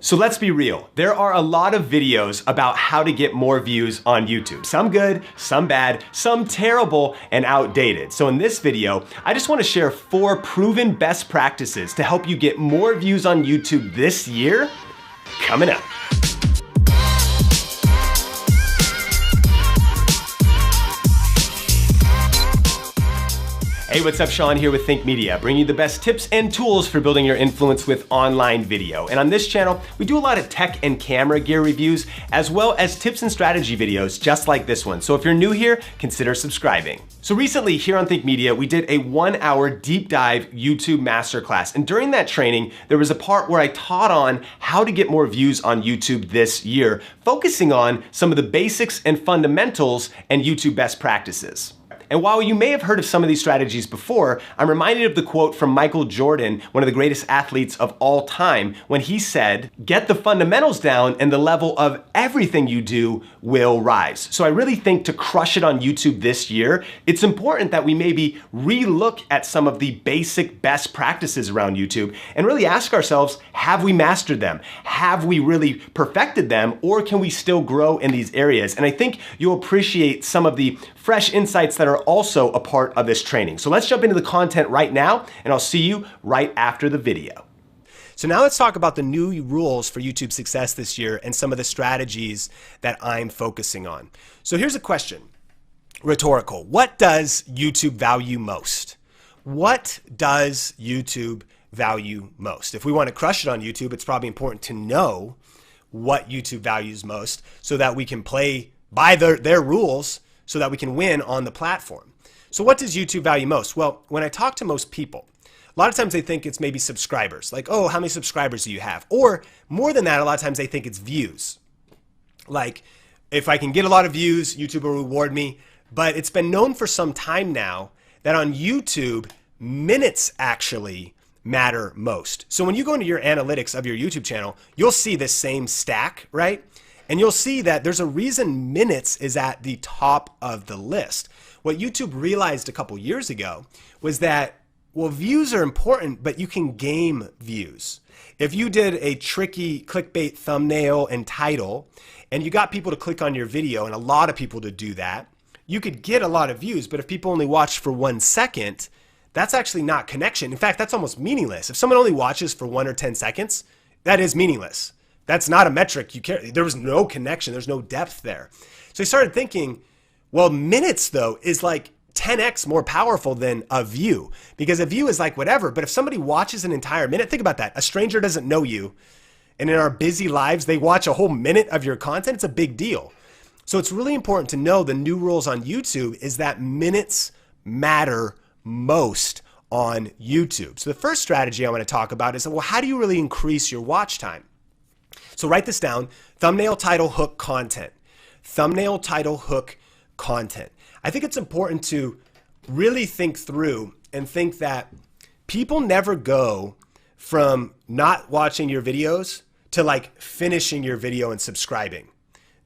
So let's be real, there are a lot of videos about how to get more views on YouTube. Some good, some bad, some terrible and outdated. So in this video, I just wanna share 4 proven best practices to help you get more views on YouTube this year. Coming up. Hey, what's up? Sean here with Think Media, bringing you the best tips and tools for building your influence with online video. And on this channel, we do a lot of tech and camera gear reviews, as well as tips and strategy videos just like this one. So if you're new here, consider subscribing. So recently here on Think Media, we did a 1-hour deep dive YouTube masterclass. And during that training, there was a part where I taught on how to get more views on YouTube this year, focusing on some of the basics and fundamentals and YouTube best practices. And while you may have heard of some of these strategies before, I'm reminded of the quote from Michael Jordan, one of the greatest athletes of all time, when he said, "Get the fundamentals down and the level of everything you do will rise." So I really think to crush it on YouTube this year, it's important that we maybe relook at some of the basic best practices around YouTube and really ask ourselves, have we mastered them? Have we really perfected them? Or can we still grow in these areas? And I think you'll appreciate some of the fresh insights that are also a part of this training. So let's jump into the content right now, and I'll see you right after the video. So now let's talk about the new rules for YouTube success this year and some of the strategies that I'm focusing on. So here's a question, rhetorical. What does YouTube value most? What does YouTube value most? If we want to crush it on YouTube, it's probably important to know what YouTube values most so that we can play by their rules so that we can win on the platform. So what does YouTube value most? Well, when I talk to most people, a lot of times they think it's maybe subscribers. Like, oh, how many subscribers do you have? Or more than that, a lot of times they think it's views. Like, if I can get a lot of views, YouTube will reward me. But it's been known for some time now that on YouTube, minutes actually matter most. So when you go into your analytics of your YouTube channel, you'll see this same stack, right? And you'll see that there's a reason minutes is at the top of the list. What YouTube realized a couple years ago was that, well, views are important, but you can game views. If you did a tricky clickbait thumbnail and title, and you got people to click on your video, and a lot of people to do that, you could get a lot of views, but if people only watch for 1 second, that's actually not connection. In fact, that's almost meaningless. If someone only watches for 1 or 10 seconds, that is meaningless. That's not a metric you care. There was no connection. There's no depth there. So I started thinking, well, minutes though is like 10x more powerful than a view, because a view is like whatever. But if somebody watches an entire minute, think about that. A stranger doesn't know you, and in our busy lives, they watch a whole minute of your content. It's a big deal. So it's really important to know the new rules on YouTube is that minutes matter most on YouTube. So the first strategy I want to talk about is, well, how do you really increase your watch time? So write this down: thumbnail, title, hook, content. Thumbnail, title, hook, content. I think it's important to really think through and think that people never go from not watching your videos to like finishing your video and subscribing.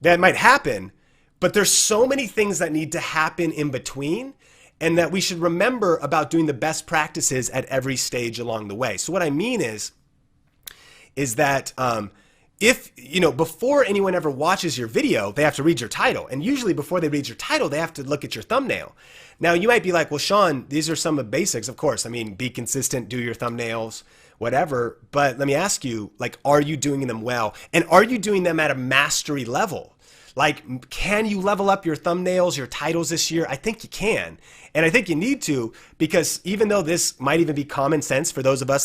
That might happen, but there's so many things that need to happen in between, and that we should remember about doing the best practices at every stage along the way. So what I mean is that if, before anyone ever watches your video, they have to read your title. And usually before they read your title, they have to look at your thumbnail. Now you might be like, well, Sean, these are some of the basics. Of course, I mean, be consistent, do your thumbnails, whatever. But let me ask you, like, are you doing them well? And are you doing them at a mastery level? Like, can you level up your thumbnails, your titles this year? I think you can. And I think you need to, because even though this might even be common sense for those of us